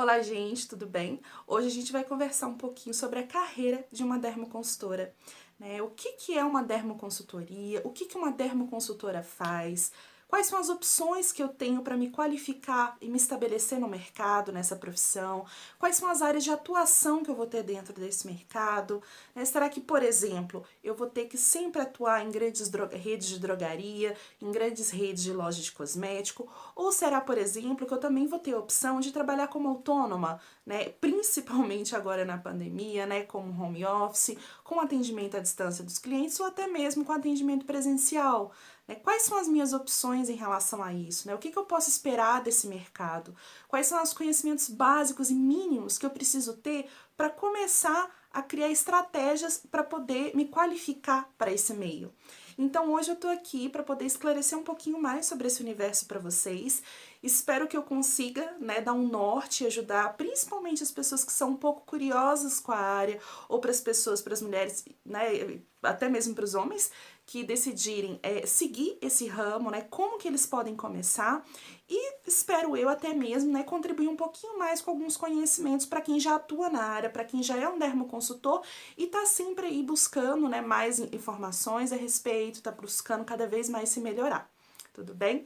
Olá, gente, tudo bem? Hoje a gente vai conversar um pouquinho sobre a carreira de uma dermoconsultora, né? O que é uma dermoconsultoria? O que uma dermoconsultora faz? Quais são as opções que eu tenho para me qualificar e me estabelecer no mercado, nessa profissão? Quais são as áreas de atuação que eu vou ter dentro desse mercado? Né? Será que, por exemplo, eu vou ter que sempre atuar em grandes redes de drogaria, em grandes redes de loja de cosmético? Ou será, por exemplo, que eu também vou ter a opção de trabalhar como autônoma, né? Principalmente agora na pandemia, né? Como home office, com atendimento à distância dos clientes ou até mesmo com atendimento presencial. Né? Quais são as minhas opções em relação a isso? Né? O que eu posso esperar desse mercado? Quais são os conhecimentos básicos e mínimos que eu preciso ter para começar a criar estratégias para poder me qualificar para esse meio? Então hoje eu tô aqui para poder esclarecer um pouquinho mais sobre esse universo para vocês. Espero que eu consiga, né, dar um norte e ajudar principalmente as pessoas que são um pouco curiosas com a área, ou para as pessoas, para as mulheres, né, até mesmo para os homens, que decidirem seguir esse ramo, né, como que eles podem começar, e espero eu até mesmo, né, contribuir um pouquinho mais com alguns conhecimentos para quem já atua na área, para quem já é um dermoconsultor e tá sempre aí buscando, né, mais informações a respeito, tá buscando cada vez mais se melhorar. Tudo bem?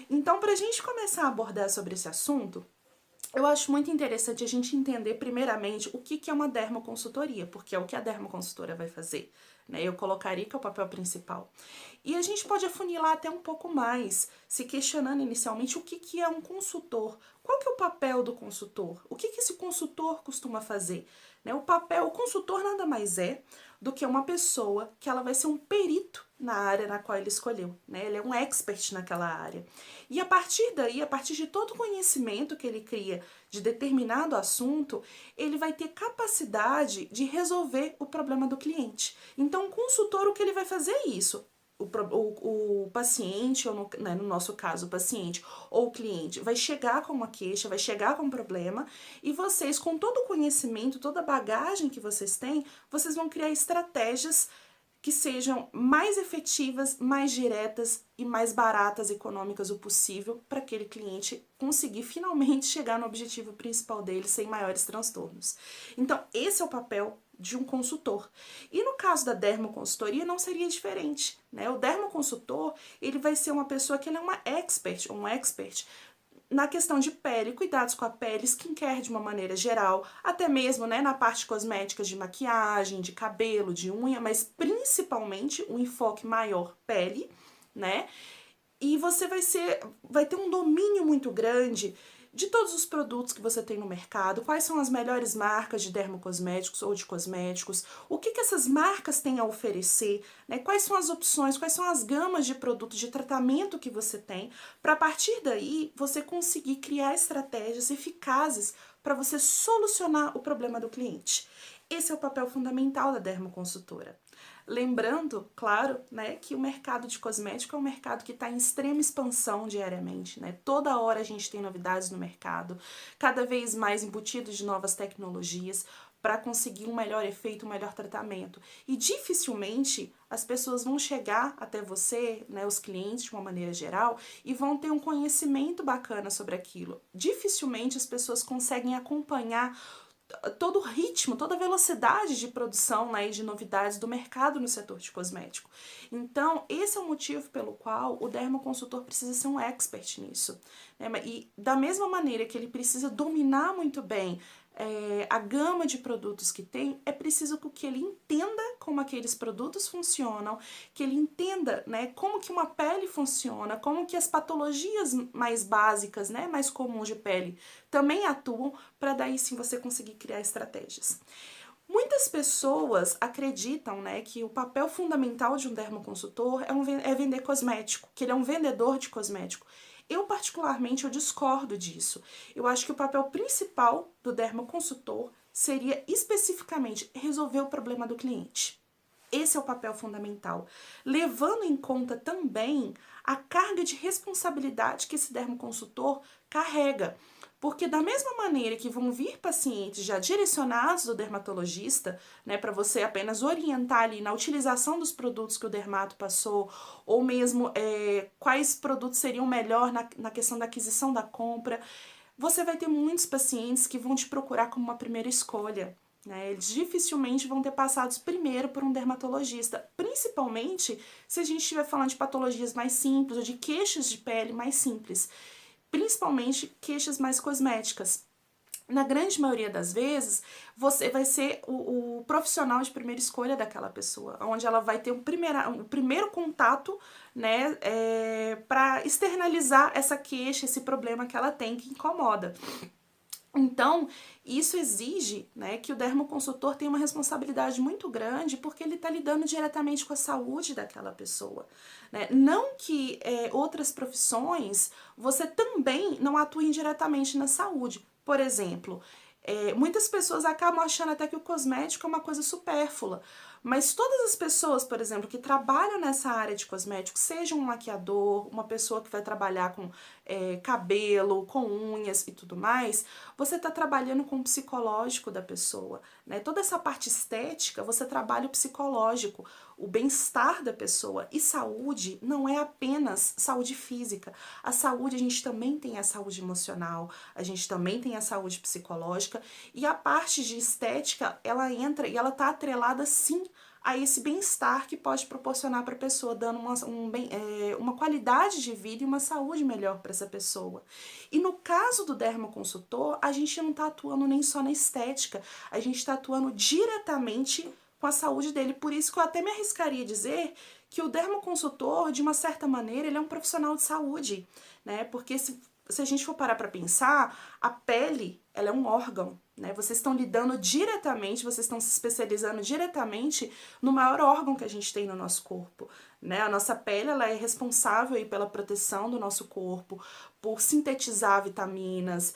Então, para a gente começar a abordar sobre esse assunto, eu acho muito interessante a gente entender primeiramente o que é uma dermoconsultoria, porque é o que a dermoconsultora vai fazer, né? Eu colocaria que é o papel principal. E a gente pode afunilar até um pouco mais, se questionando inicialmente o que é um consultor. Qual que é o papel do consultor? O que esse consultor costuma fazer? Né? O consultor nada mais é do que uma pessoa que ela vai ser um perito na área na qual ele escolheu, né? Ele é um expert naquela área. E a partir daí, a partir de todo o conhecimento que ele cria de determinado assunto, ele vai ter capacidade de resolver o problema do cliente. Então, o consultor, o que ele vai fazer é isso. O paciente, ou no nosso caso, o paciente ou o cliente, vai chegar com uma queixa, vai chegar com um problema, e vocês, com todo o conhecimento, toda a bagagem que vocês têm, vocês vão criar estratégias que sejam mais efetivas, mais diretas e mais baratas, econômicas o possível, para aquele cliente conseguir finalmente chegar no objetivo principal dele sem maiores transtornos. Então, esse é o papel de um consultor. E no caso da dermoconsultoria não seria diferente, né? O dermoconsultor, ele vai ser uma pessoa que ele é uma expert, um expert na questão de pele, cuidados com a pele, skincare de uma maneira geral, até mesmo, né, na parte cosmética de maquiagem, de cabelo, de unha, mas principalmente um enfoque maior pele, né? E você vai ter um domínio muito grande de todos os produtos que você tem no mercado, quais são as melhores marcas de dermocosméticos ou de cosméticos, o que essas marcas têm a oferecer, né? Quais são as opções, quais são as gamas de produtos, de tratamento que você tem, para a partir daí você conseguir criar estratégias eficazes para você solucionar o problema do cliente. Esse é o papel fundamental da dermoconsultora. Lembrando, claro, né, que o mercado de cosmético é um mercado que está em extrema expansão diariamente, né? Toda hora a gente tem novidades no mercado, cada vez mais embutido de novas tecnologias para conseguir um melhor efeito, um melhor tratamento. E dificilmente as pessoas vão chegar até você, né, os clientes de uma maneira geral, e vão ter um conhecimento bacana sobre aquilo. Dificilmente as pessoas conseguem acompanhar todo o ritmo, toda a velocidade de produção, né, e de novidades do mercado no setor de cosmético. Então, esse é o motivo pelo qual o dermoconsultor precisa ser um expert nisso. Né? E da mesma maneira que ele precisa dominar muito bem a gama de produtos que tem, é preciso que ele entenda como aqueles produtos funcionam, que ele entenda, né, como que uma pele funciona, como que as patologias mais básicas, né, mais comuns de pele também atuam, para daí sim você conseguir criar estratégias. Muitas pessoas acreditam, né, que o papel fundamental de um dermoconsultor é vender cosmético, que ele é um vendedor de cosmético. Eu, particularmente, eu discordo disso. Eu acho que o papel principal do dermoconsultor seria especificamente resolver o problema do cliente. Esse é o papel fundamental, levando em conta também a carga de responsabilidade que esse dermoconsultor carrega. Porque da mesma maneira que vão vir pacientes já direcionados do dermatologista, né, para você apenas orientar ali na utilização dos produtos que o dermato passou, ou mesmo quais produtos seriam melhor na questão da aquisição da compra, você vai ter muitos pacientes que vão te procurar como uma primeira escolha, né? Eles dificilmente vão ter passado primeiro por um dermatologista, principalmente se a gente estiver falando de patologias mais simples ou de queixas de pele mais simples, principalmente queixas mais cosméticas. Na grande maioria das vezes, você vai ser o profissional de primeira escolha daquela pessoa, onde ela vai ter um primeiro contato, né, para externalizar essa queixa, esse problema que ela tem que incomoda. Então, isso exige, né, que o dermoconsultor tenha uma responsabilidade muito grande, porque ele está lidando diretamente com a saúde daquela pessoa, né? Não que outras profissões você também não atue diretamente na saúde. Por exemplo, muitas pessoas acabam achando até que o cosmético é uma coisa supérflua, mas todas as pessoas, por exemplo, que trabalham nessa área de cosméticos, seja um maquiador, uma pessoa que vai trabalhar com cabelo, com unhas e tudo mais, você está trabalhando com o psicológico da pessoa, né? Toda essa parte estética, você trabalha o psicológico, o bem-estar da pessoa. E saúde não é apenas saúde física. A saúde, a gente também tem a saúde emocional, a gente também tem a saúde psicológica, e a parte de estética, ela entra e ela está atrelada sim a esse bem-estar que pode proporcionar para a pessoa, dando uma qualidade de vida e uma saúde melhor para essa pessoa. E no caso do dermoconsultor, a gente não está atuando nem só na estética, a gente está atuando diretamente com a saúde dele. Por isso que eu até me arriscaria a dizer que o dermoconsultor, de uma certa maneira, ele é um profissional de saúde, né? Porque se a gente for parar para pensar, a pele, ela é um órgão, né? Vocês estão lidando diretamente, vocês estão se especializando diretamente no maior órgão que a gente tem no nosso corpo, né? A nossa pele, ela é responsável aí pela proteção do nosso corpo, por sintetizar vitaminas,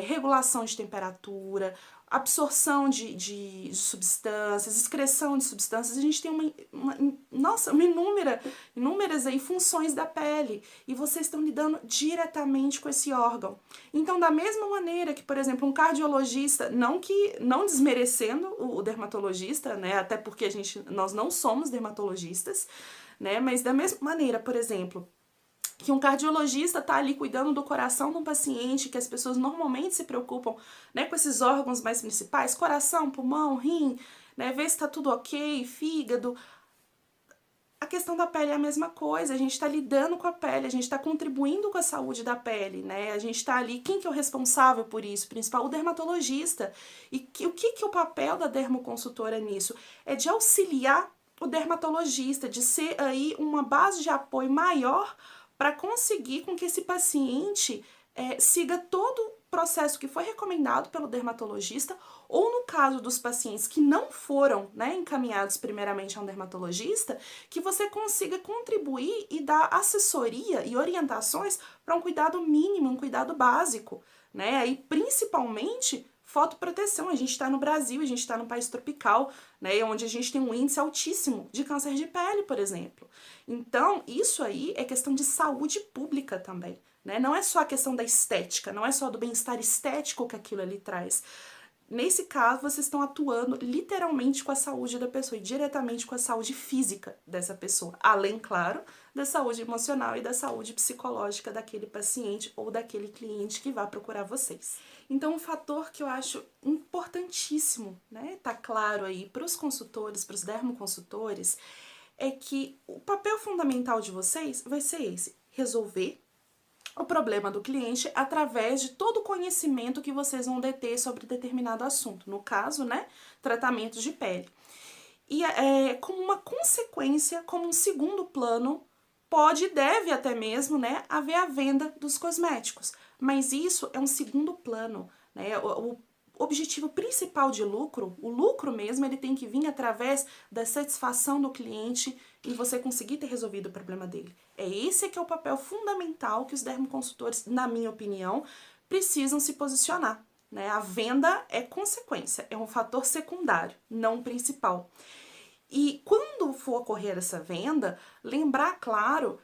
regulação de temperatura, absorção de substâncias, excreção de substâncias. A gente tem inúmeras aí funções da pele, e vocês estão lidando diretamente com esse órgão. Então, da mesma maneira que, por exemplo, um cardiologista, não desmerecendo o dermatologista, né, até porque nós não somos dermatologistas, né, mas da mesma maneira, por exemplo, que um cardiologista está ali cuidando do coração de um paciente, que as pessoas normalmente se preocupam, né, com esses órgãos mais principais, coração, pulmão, rim, né, ver se está tudo ok, fígado. A questão da pele é a mesma coisa, a gente está lidando com a pele, a gente está contribuindo com a saúde da pele, né? A gente está ali, quem que é o responsável por isso? Principal, o dermatologista. E o que é o papel da dermoconsultora nisso? É de auxiliar o dermatologista, de ser aí uma base de apoio maior para conseguir com que esse paciente siga todo o processo que foi recomendado pelo dermatologista, ou no caso dos pacientes que não foram, né, encaminhados primeiramente a um dermatologista, que você consiga contribuir e dar assessoria e orientações para um cuidado mínimo, um cuidado básico, né, e principalmente fotoproteção. A gente está no Brasil, a gente está num país tropical, né, onde a gente tem um índice altíssimo de câncer de pele, por exemplo. Então, isso aí é questão de saúde pública também, né? Não é só a questão da estética, não é só do bem-estar estético que aquilo ali traz. Nesse caso, vocês estão atuando literalmente com a saúde da pessoa e diretamente com a saúde física dessa pessoa, além, claro, da saúde emocional e da saúde psicológica daquele paciente ou daquele cliente que vai procurar vocês. Então, um fator que eu acho importantíssimo, né, tá claro aí para os consultores, para os dermoconsultores, é que o papel fundamental de vocês vai ser esse: resolver o problema do cliente através de todo o conhecimento que vocês vão deter sobre determinado assunto. No caso, né, tratamentos de pele. E como uma consequência, como um segundo plano, pode e deve até mesmo, né, haver a venda dos cosméticos. Mas isso é um segundo plano, né? O objetivo principal de lucro, o lucro mesmo, ele tem que vir através da satisfação do cliente e você conseguir ter resolvido o problema dele. Esse que é o papel fundamental que os dermoconsultores, na minha opinião, precisam se posicionar, né? A venda é consequência, é um fator secundário, não principal. E quando for ocorrer essa venda, lembrar, claro,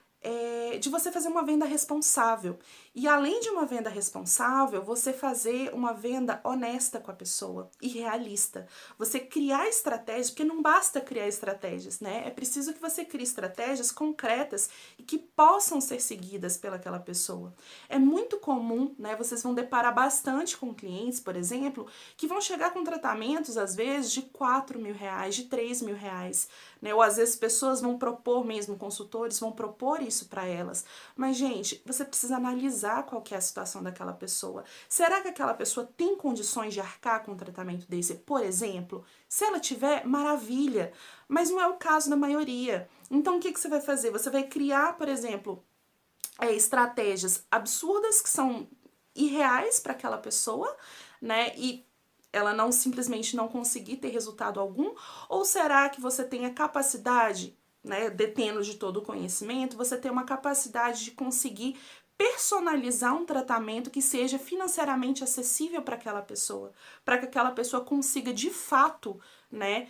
de você fazer uma venda responsável. E além de uma venda responsável, você fazer uma venda honesta com a pessoa e realista. Você criar estratégias, porque não basta criar estratégias, né? É preciso que você crie estratégias concretas e que possam ser seguidas pelaquela pessoa. É muito comum, né? Vocês vão deparar bastante com clientes, por exemplo, que vão chegar com tratamentos, às vezes, de R$ 4.000, de R$ 3.000, né? Ou às vezes pessoas vão propor mesmo, consultores vão propor isso para elas. Mas, gente, você precisa analisar qual que é a situação daquela pessoa. Será que aquela pessoa tem condições de arcar com um tratamento desse? Por exemplo, se ela tiver, maravilha, mas não é o caso da maioria. Então, o que você vai fazer? Você vai criar, por exemplo, estratégias absurdas que são irreais para aquela pessoa, né? E ela não simplesmente não conseguir ter resultado algum? Ou será que você tem a capacidade, né, detendo de todo o conhecimento, você tem uma capacidade de conseguir personalizar um tratamento que seja financeiramente acessível para aquela pessoa, para que aquela pessoa consiga de fato, né,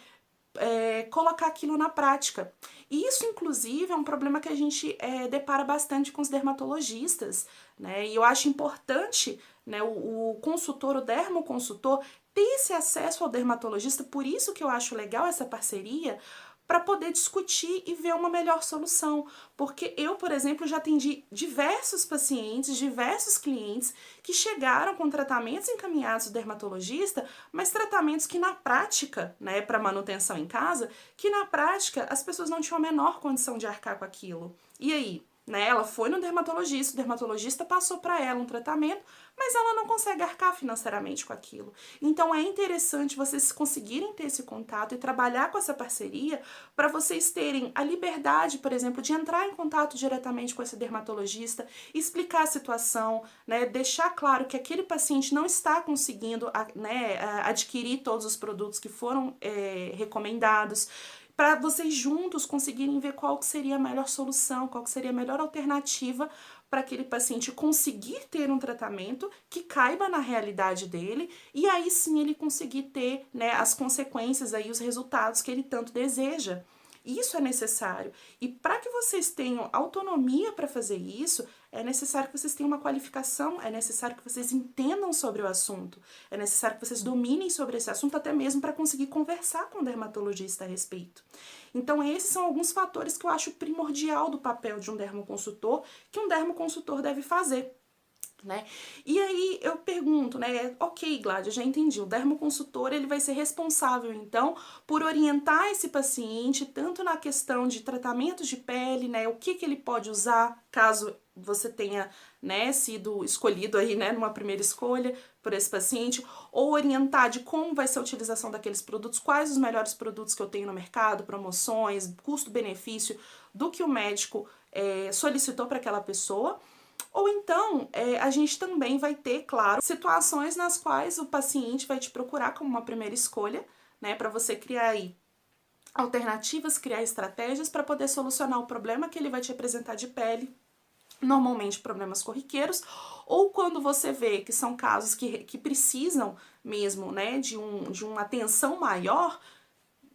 colocar aquilo na prática. E isso, inclusive, é um problema que a gente depara bastante com os dermatologistas, né? E eu acho importante, né, o consultor, o dermoconsultor, ter esse acesso ao dermatologista, por isso que eu acho legal essa parceria, para poder discutir e ver uma melhor solução. Porque eu, por exemplo, já atendi diversos pacientes, diversos clientes que chegaram com tratamentos encaminhados do dermatologista, mas tratamentos que na prática, né, para manutenção em casa, que na prática as pessoas não tinham a menor condição de arcar com aquilo. E aí? Né, ela foi no dermatologista, o dermatologista passou para ela um tratamento, mas ela não consegue arcar financeiramente com aquilo. Então é interessante vocês conseguirem ter esse contato e trabalhar com essa parceria para vocês terem a liberdade, por exemplo, de entrar em contato diretamente com esse dermatologista, explicar a situação, né, deixar claro que aquele paciente não está conseguindo, né, adquirir todos os produtos que foram recomendados, para vocês juntos conseguirem ver qual que seria a melhor solução, qual que seria a melhor alternativa para aquele paciente conseguir ter um tratamento que caiba na realidade dele e aí sim ele conseguir ter, né, as consequências aí, os resultados que ele tanto deseja. Isso é necessário. E para que vocês tenham autonomia para fazer isso, é necessário que vocês tenham uma qualificação, é necessário que vocês entendam sobre o assunto, é necessário que vocês dominem sobre esse assunto, até mesmo para conseguir conversar com o dermatologista a respeito. Então, esses são alguns fatores que eu acho primordial do papel de um dermoconsultor, que um dermoconsultor deve fazer. Né? E aí eu pergunto, né? Ok, Gládia, já entendi. O dermoconsultor ele vai ser responsável, então, por orientar esse paciente tanto na questão de tratamentos de pele, né? O que ele pode usar, caso você tenha, né, sido escolhido aí, né, numa primeira escolha por esse paciente, ou orientar de como vai ser a utilização daqueles produtos, quais os melhores produtos que eu tenho no mercado, promoções, custo-benefício do que o médico solicitou para aquela pessoa. Ou então, a gente também vai ter, claro, situações nas quais o paciente vai te procurar como uma primeira escolha, né, para você criar aí alternativas, criar estratégias para poder solucionar o problema que ele vai te apresentar de pele, normalmente problemas corriqueiros, ou quando você vê que são casos que precisam mesmo, né, de uma atenção maior,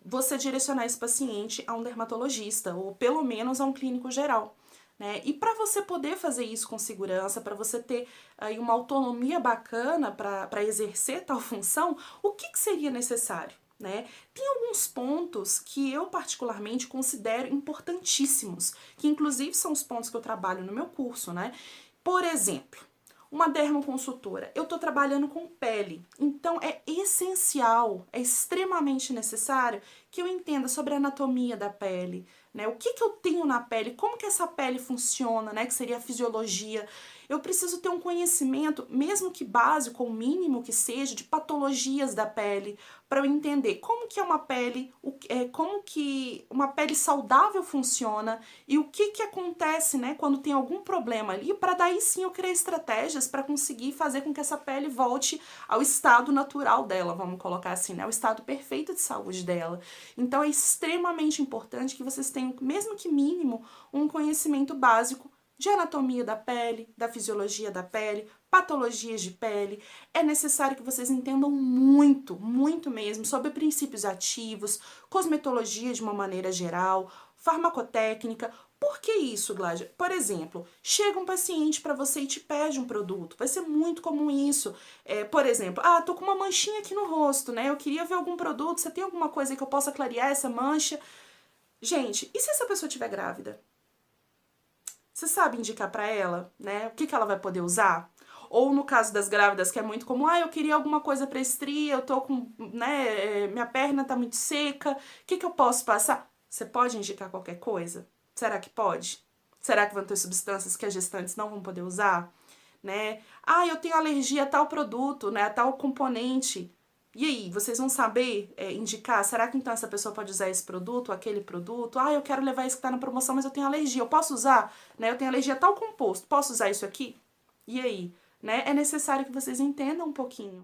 você direcionar esse paciente a um dermatologista, ou pelo menos a um clínico geral. Né? E para você poder fazer isso com segurança, para você ter aí uma autonomia bacana para exercer tal função, o que seria necessário? Né? Tem alguns pontos que eu particularmente considero importantíssimos, que inclusive são os pontos que eu trabalho no meu curso, né? Por exemplo, uma dermoconsultora, eu estou trabalhando com pele, então é essencial, é extremamente necessário que eu entenda sobre a anatomia da pele, né? O que eu tenho na pele, como que essa pele funciona, né? Que seria a fisiologia. Eu preciso ter um conhecimento, mesmo que básico, ou mínimo que seja, de patologias da pele, para eu entender como que é uma pele, como que uma pele saudável funciona e o que acontece, né, quando tem algum problema ali, para daí sim eu criar estratégias para conseguir fazer com que essa pele volte ao estado natural dela, vamos colocar assim, né, ao estado perfeito de saúde dela. Então é extremamente importante que vocês tenham, mesmo que mínimo, um conhecimento básico de anatomia da pele, da fisiologia da pele, patologias de pele. É necessário que vocês entendam muito, muito mesmo sobre princípios ativos, cosmetologia de uma maneira geral, farmacotécnica, Por que isso, Gládia? Por exemplo, chega um paciente para você e te pede um produto. Vai ser muito comum isso. Por exemplo, tô com uma manchinha aqui no rosto, né? Eu queria ver algum produto. Você tem alguma coisa que eu possa clarear essa mancha? Gente, e se essa pessoa estiver grávida? Você sabe indicar para ela, né? O que ela vai poder usar? Ou no caso das grávidas, que é muito comum, eu queria alguma coisa para estria, eu tô com, né, minha perna tá muito seca, o que eu posso passar? Você pode indicar qualquer coisa? Será que pode? Será que vão ter substâncias que as gestantes não vão poder usar? Né? Eu tenho alergia a tal produto, né, a tal componente. E aí, vocês vão saber indicar? Será que então essa pessoa pode usar esse produto ou aquele produto? Eu quero levar esse que tá na promoção, mas eu tenho alergia. Eu posso usar? Né? Eu tenho alergia a tal composto. Posso usar isso aqui? E aí? Né? É necessário que vocês entendam um pouquinho.